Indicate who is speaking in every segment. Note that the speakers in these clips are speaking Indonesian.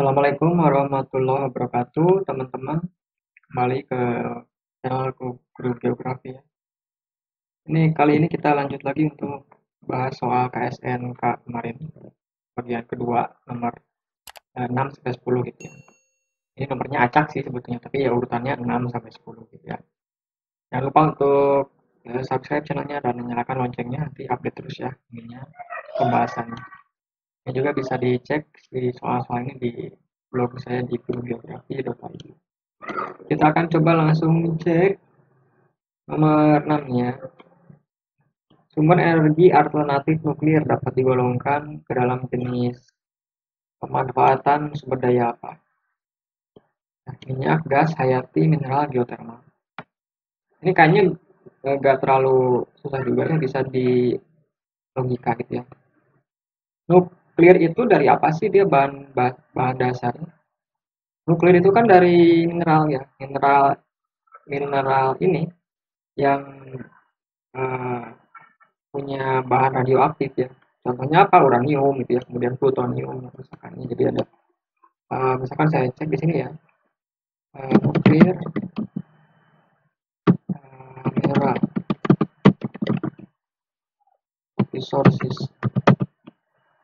Speaker 1: Assalamualaikum warahmatullahi wabarakatuh, teman-teman. Kembali ke channel Guru Geografi ya. Kali ini kita lanjut lagi untuk bahas soal KSNK kemarin, bagian kedua, nomor 6 sampai 10 gitu ya. Ini nomornya acak sih sebetulnya, tapi ya urutannya 6 sampai 10 gitu ya. Jangan lupa untuk subscribe channelnya dan nyalakan loncengnya, nanti update terus ya ininya pembahasannya. Ini juga bisa dicek di soal-soal ini di blog saya di gurugeografi.id. Kita akan coba langsung cek nomor 6 ya. Sumber energi alternatif nuklir dapat digolongkan ke dalam jenis pemanfaatan sumber daya apa? Nah, minyak, gas, hayati, mineral, geotermal. Ini kayaknya nggak terlalu susah juga ya, bisa di logika gitu ya. Nuklir itu dari apa sih dia bahan dasarnya? Nuklir itu kan dari mineral ya, mineral mineral ini yang eh, punya bahan radioaktif ya. Contohnya apa? Uranium gitu ya, kemudian plutonium misalkan. Jadi ada misalkan saya cek di sini ya, nuklir mineral resources.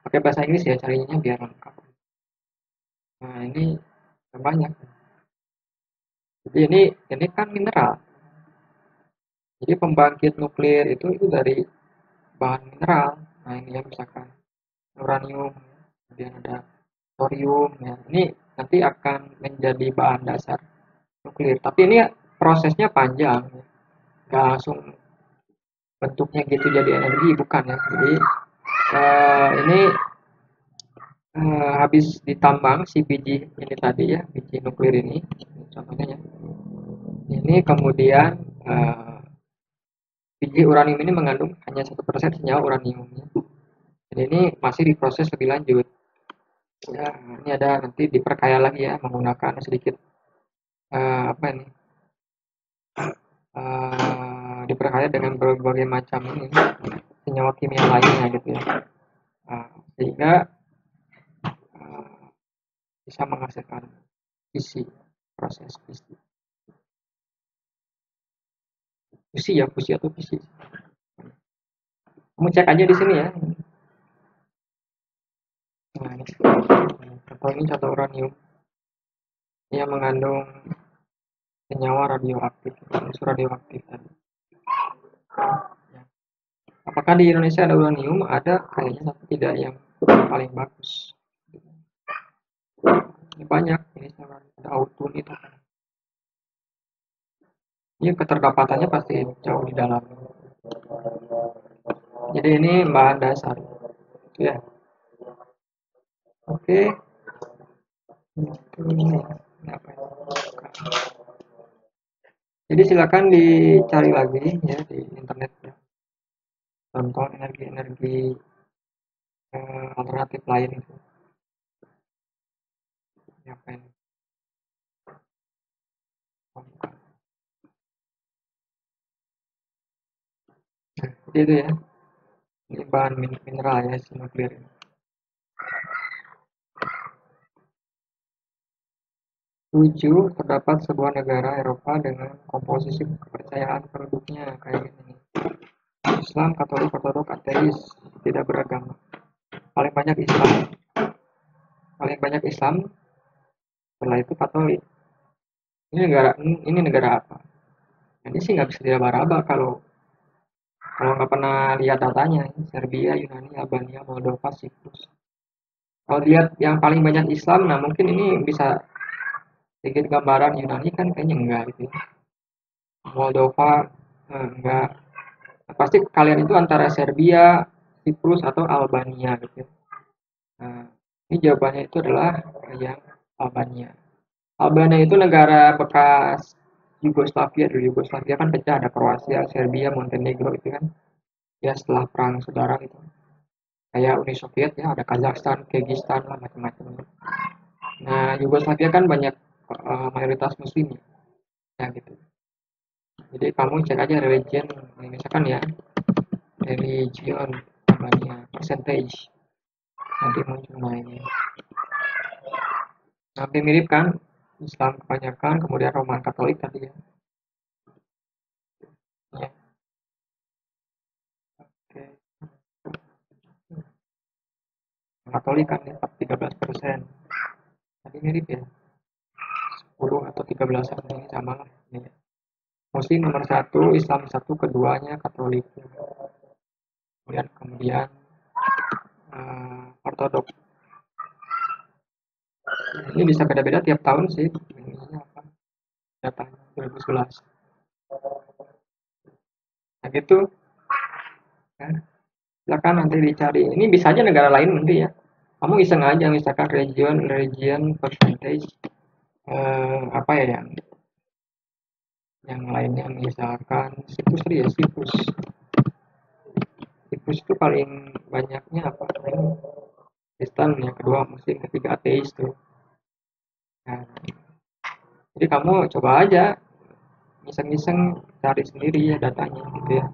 Speaker 1: Pakai bahasa Inggris ya carinya biar lengkap. Nah, ini banyak. Jadi ini kan mineral. Jadi pembangkit nuklir itu dari bahan mineral. Nah, ini ya misalkan uranium, kemudian ada thorium ya. Ini nanti akan menjadi bahan dasar nuklir. Tapi ini prosesnya panjang, nggak langsung bentuknya gitu jadi energi, bukan ya. Jadi ini habis ditambang si biji ini tadi ya, biji nuklir ini, contohnya ya. Ini kemudian biji uranium ini mengandung hanya 1% senyawa uraniumnya. Jadi ini masih diproses lebih lanjut. Ya, ini ada nanti diperkaya lagi ya menggunakan sedikit apa ini diperkaya dengan berbagai macam ini senyawa kimia lainnya gitu ya. Sehingga uh, bisa menghasilkan fisi, proses fisi. Fusi ya, fusi atau fisi. Kamu cek aja di sini ya. Nah, ini contoh uranium yang mengandung senyawa radioaktif, unsur radioaktif tadi. Ya. Apakah di Indonesia ada uranium? Ada kayaknya, tapi tidak yang paling bagus. Ini banyak, ini ada autun itu. Ini keterdapatannya pasti jauh di dalam. Jadi ini bahan dasar. Ya. Oke. Ini apa ya? Jadi silakan dicari lagi ya di internet ya. Contoh energi-energi alternatif lain itu. Apa ini? Nah, jadi itu ya. Ini bahan mineral ya, si nuklir. 7. Terdapat sebuah negara Eropa dengan komposisi kepercayaan penduduknya kayak gini. Islam, Katolik, Ortodok, Ateis, tidak beragama. Paling banyak Islam. Paling banyak Islam. Setelah itu Katolik. Ini negara apa? Ini sih nggak bisa diraba-raba kalau nggak pernah lihat datanya. Serbia, Yunani, Albania, Moldova, Siprus. Kalau lihat yang paling banyak Islam, nah mungkin ini bisa sedikit gambaran. Yunani kan kayaknya enggak gitu ya. Moldova enggak. Nah, pasti kalian itu antara Serbia, Siprus atau Albania gitu ya. Nah, ini jawabannya itu adalah yang Albania. Albania itu negara bekas Yugoslavia. Dulu Yugoslavia kan pecah, ada Kroasia, Serbia, Montenegro itu kan ya setelah perang saudara gitu. Kayak Uni Soviet ya, ada Kazakhstan, Kyrgyzstan lah macam-macam. Nah, Yugoslavia kan banyak mayoritas muslim ya gitu. Jadi kamu cek aja religion, misalkan ya, religion Albania, percentage, nanti muncul. Nah ini Hampir mirip kan, Islam kebanyakan, kemudian Roman Katolik tadi ya. Ya, oke. Katolik kan ya, 13%. Tadi mirip ya, 10 atau 13-an ini sama lah. Ya. Muslim nomor satu, Islam satu, keduanya Katolik. Kemudian Ortodoks. Ini bisa beda-beda tiap tahun sih. Ini apa? Datanya 2011. Nah gitu. Ya. Silakan nanti dicari. Ini bisa aja negara lain nanti ya. Kamu iseng aja misalkan region percentage apa ya yang lainnya misalkan situs tadi ya situs situs itu paling banyaknya apa Kristen yang kedua Muslim ketiga ateis tuh. Nah, jadi kamu coba aja iseng-iseng cari sendiri ya datanya gitu ya.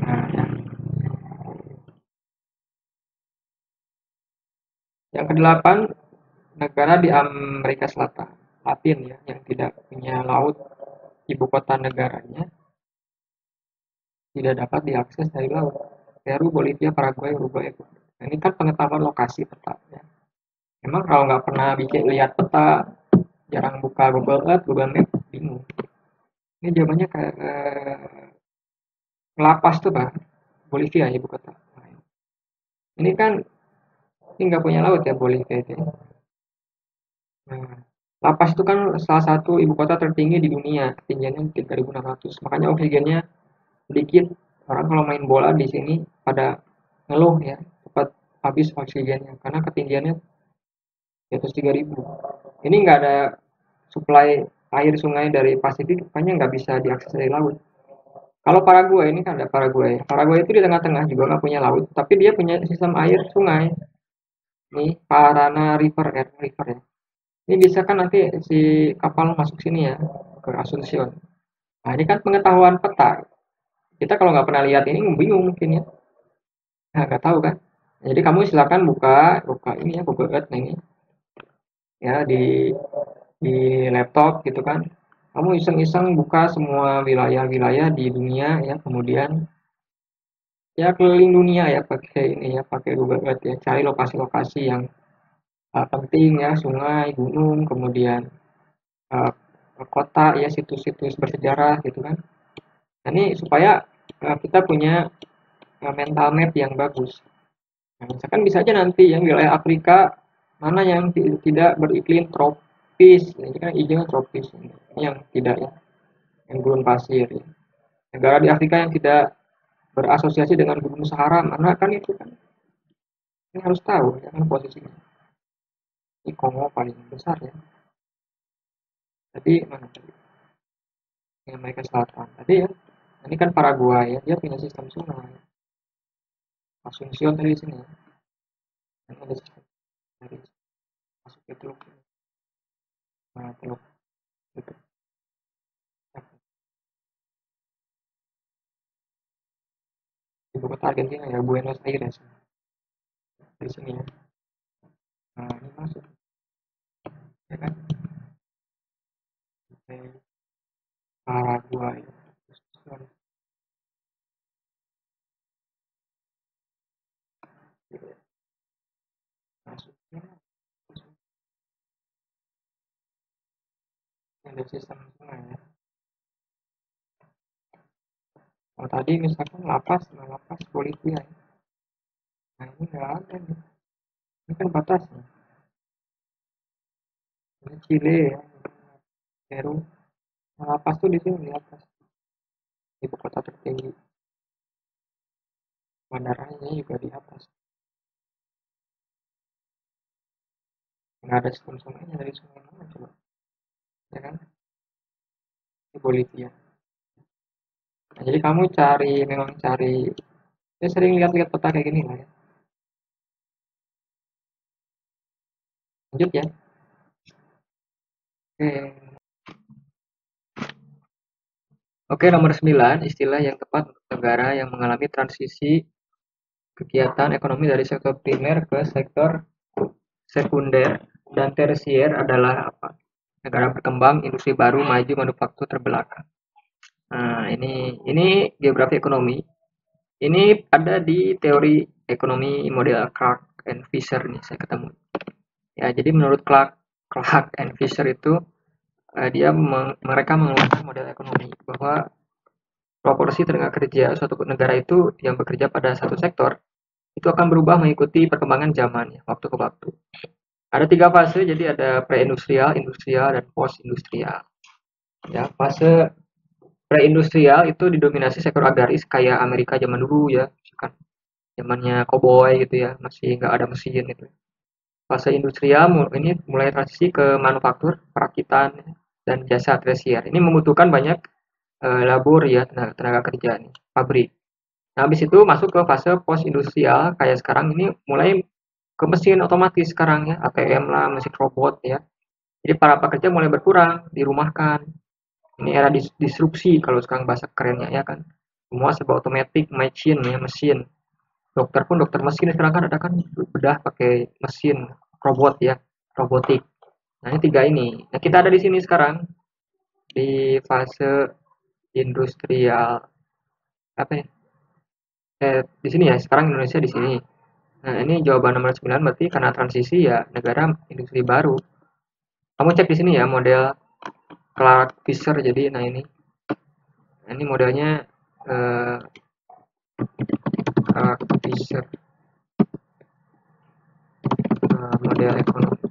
Speaker 1: Nah, yang kedelapan negara di Amerika Selatan Latin ya yang tidak punya laut, ibu kota negaranya tidak dapat diakses dari laut. Peru, Bolivia, Paraguay, Uruguay. Nah, ini kan pengetahuan lokasi peta ya. Memang kalau nggak pernah bikin lihat peta, jarang buka Google Earth, Google Map, bingung. Ini jawabannya kayak Lapas tuh Pak, Bolivia ibu kota. Nah, ini kan ini nggak punya laut ya Bolivia itu. Ya. Nah, La Paz itu kan salah satu ibu kota tertinggi di dunia, ketinggiannya 3.600. Makanya oksigennya sedikit. Orang kalau main bola di sini pada ngeluh ya, cepat habis oksigennya karena ketinggiannya di atas 3.000. Ini nggak ada suplai air sungai dari Pasifik, makanya nggak bisa diakses dari laut. Kalau Paraguay ini kan ada Paraguay. Paraguay itu di tengah-tengah juga nggak punya laut, tapi dia punya sistem air sungai. Nih Parana River, River ya. Ini bisa kan nanti si kapal masuk sini ya ke Asuncion. Nah ini kan pengetahuan peta. Kita kalau nggak pernah lihat ini bingung mungkin ya. Nah, nggak tahu kan. Jadi kamu silakan buka buka ini ya Google Earth nah ini ya di laptop gitu kan. Kamu iseng-iseng buka semua wilayah-wilayah di dunia ya, kemudian ya keliling dunia ya pakai ini ya pakai Google Earth ya. Cari lokasi-lokasi yang penting ya, sungai, gunung, kemudian uh, kota ya situs-situs bersejarah gitu kan. Nah, ini supaya kita punya mental map yang bagus. Nah, misalkan bisa aja nanti yang wilayah Afrika mana yang tidak beriklim tropis, ini kan hijau tropis, ini yang tidak ya, yang gurun pasir. Ya. Negara di Afrika yang tidak berasosiasi dengan gunung Sahara mana kan itu kan, ini harus tahu ya kan posisinya. Ini Kongo paling besar ya. Jadi mana tadi? Yang Amerika Selatan. Tadi ya, ini kan Paraguay ya, dia punya sistem sungai. Asuncion tadi di sini ya. Ini ada sistem dari masuk ke teluk, teluk itu. Ibu kota Argentina ya Buenos Aires di sini ya. Nah ini masuk ya kan. Oke, Paraguay. Masuknya ada sistem sungai ya. Oh tadi misalkan lapas, nah lapas Bolivia. Ya. Nah ini nggak ada nih. Ini kan batasnya. Ini Chile ya, Peru. Nah, lapas tuh di sini di atas. Ibu kota tertinggi. Bandaranya juga di atas. Nggak ada sistem sungainya dari sungai mana coba. Ya kan? Ini Bolivia. Nah, jadi kamu memang cari, saya sering lihat-lihat peta kayak gini lah ya. Lanjut ya. Oke. Oke, nomor 9, istilah yang tepat untuk negara yang mengalami transisi kegiatan ekonomi dari sektor primer ke sektor sekunder. Dan tersier adalah apa? Negara berkembang, industri baru, maju, manufaktur terbelakang. Nah, ini geografi ekonomi. Ini ada di teori ekonomi model Clark and Fisher nih saya ketemu. Ya, jadi menurut Clark and Fisher itu mereka mengeluarkan model ekonomi bahwa proporsi tenaga kerja suatu negara itu yang bekerja pada satu sektor itu akan berubah mengikuti perkembangan zaman ya, waktu ke waktu. Ada tiga fase, jadi ada pre-industrial, industrial, dan post-industrial. Ya, fase pre-industrial itu didominasi sektor agraris kayak Amerika zaman dulu ya, misalkan zamannya koboi gitu ya, masih nggak ada mesin gitu. Fase industrial ini mulai transisi ke manufaktur, perakitan, dan jasa tersier. Ini membutuhkan banyak labor ya, tenaga kerja nih, pabrik. Nah, habis itu masuk ke fase post industrial kayak sekarang ini mulai ke mesin otomatis sekarang ya, ATM lah, mesin robot ya. Jadi para pekerja mulai berkurang, dirumahkan. Ini era disrupsi kalau sekarang bahasa kerennya ya kan. Semua serba otomatis, machine ya, mesin. Dokter pun dokter mesin sekarang kan ada kan bedah pakai mesin, robot ya, robotik. Nah, ini tiga ini. Nah, kita ada di sini sekarang di fase industrial apa ya? Di sini ya, sekarang Indonesia di sini. Nah, ini jawaban nomor 9 berarti karena transisi ya negara industri baru. Kamu cek di sini ya model Clark Fisher jadi ini modelnya eh, Clark Fisher model ekonomi.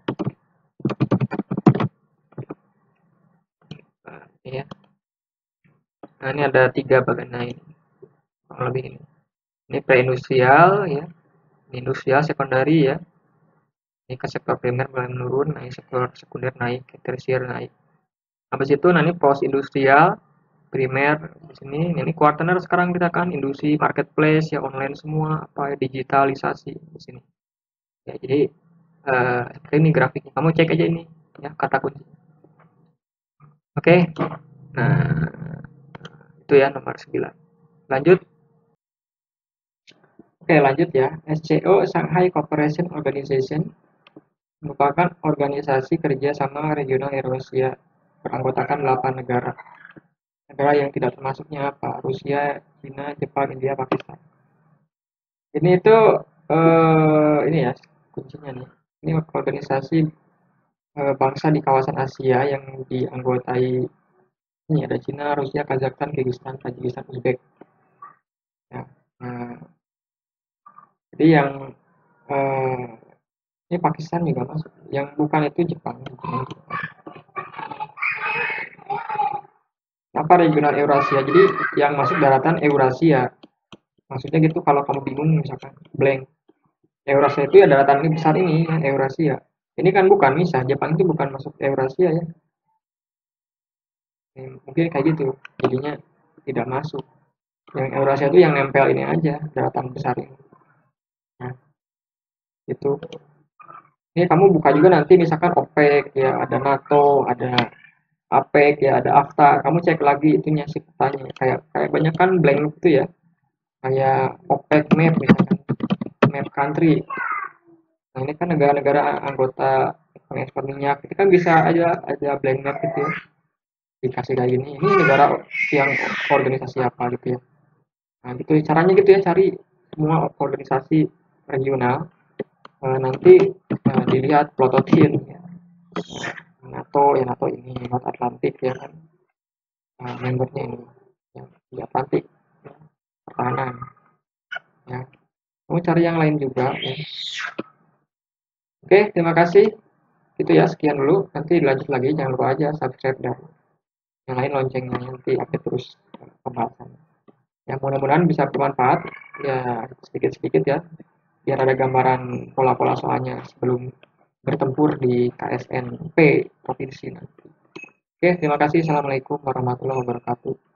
Speaker 1: Ya. Nah, ini ada tiga bagian. Nah, ini kurang lebih ini. Ini pre-industrial ya, ini industrial sekundari ya. Ini ke sektor primer mulai menurun, nah ini sektor sekunder naik, tersier naik. Habis itu nanti post industrial, primer di sini, ini quarter sekarang kita kan industri marketplace ya online semua apa ya, digitalisasi di sini. Ya, jadi ini grafiknya. Kamu cek aja ini ya kata kunci. Oke. Nah, itu ya nomor 9. Lanjut. Oke, lanjut ya. SCO Shanghai Cooperation Organization merupakan organisasi kerja sama regional Eurasia beranggotakan 8 negara. Negara yang tidak termasuknya apa? Rusia, China, Jepang, India, Pakistan. Ini itu ini ya kuncinya nih. Ini organisasi bangsa di kawasan Asia yang dianggotai ini ada Cina, Rusia, Kazakhstan, Kyrgyzstan, Tajikistan, Uzbek. Ya. Nah, jadi yang eh, ini Pakistan juga masuk. Yang bukan itu Jepang. Apa regional Eurasia? Jadi yang masuk daratan Eurasia. Maksudnya gitu kalau kamu bingung misalkan blank. Eurasia itu ya daratan ini besar ini yang Eurasia. Ini kan bukan misah, Jepang itu bukan masuk Eurasia ya. Mungkin kayak gitu. Jadinya tidak masuk. Yang Eurasia itu yang nempel ini aja, daratan besar ini. Nah, itu. Ini kamu buka juga nanti misalkan OPEC ya, ada NATO, ada APEC ya, ada AFTA. Kamu cek lagi itunya sih petanya. Kayak kayak banyak kan blank itu ya. Kayak OPEC map misalkan, map country. Nah, ini kan negara-negara anggota pengekspor minyak. Itu kan bisa aja blank map gitu ya. Dikasih kayak gini. Ini negara yang organisasi apa gitu ya. Nah, gitu caranya gitu ya cari semua organisasi regional. Nanti dilihat plototin ya. NATO ya NATO ini North Atlantic ya kan. Membernya ini ya, di Atlantik ya, pertahanan ya. Kamu cari yang lain juga ya. Oke, terima kasih. Itu ya, sekian dulu. Nanti dilanjut lagi. Jangan lupa aja subscribe dan yang lain loncengnya nanti update terus pembahasan. Ya, mudah-mudahan bisa bermanfaat. Ya, sedikit-sedikit ya. Biar ada gambaran pola-pola soalnya sebelum bertempur di KSNP provinsi nanti. Oke, terima kasih. Assalamualaikum warahmatullahi wabarakatuh.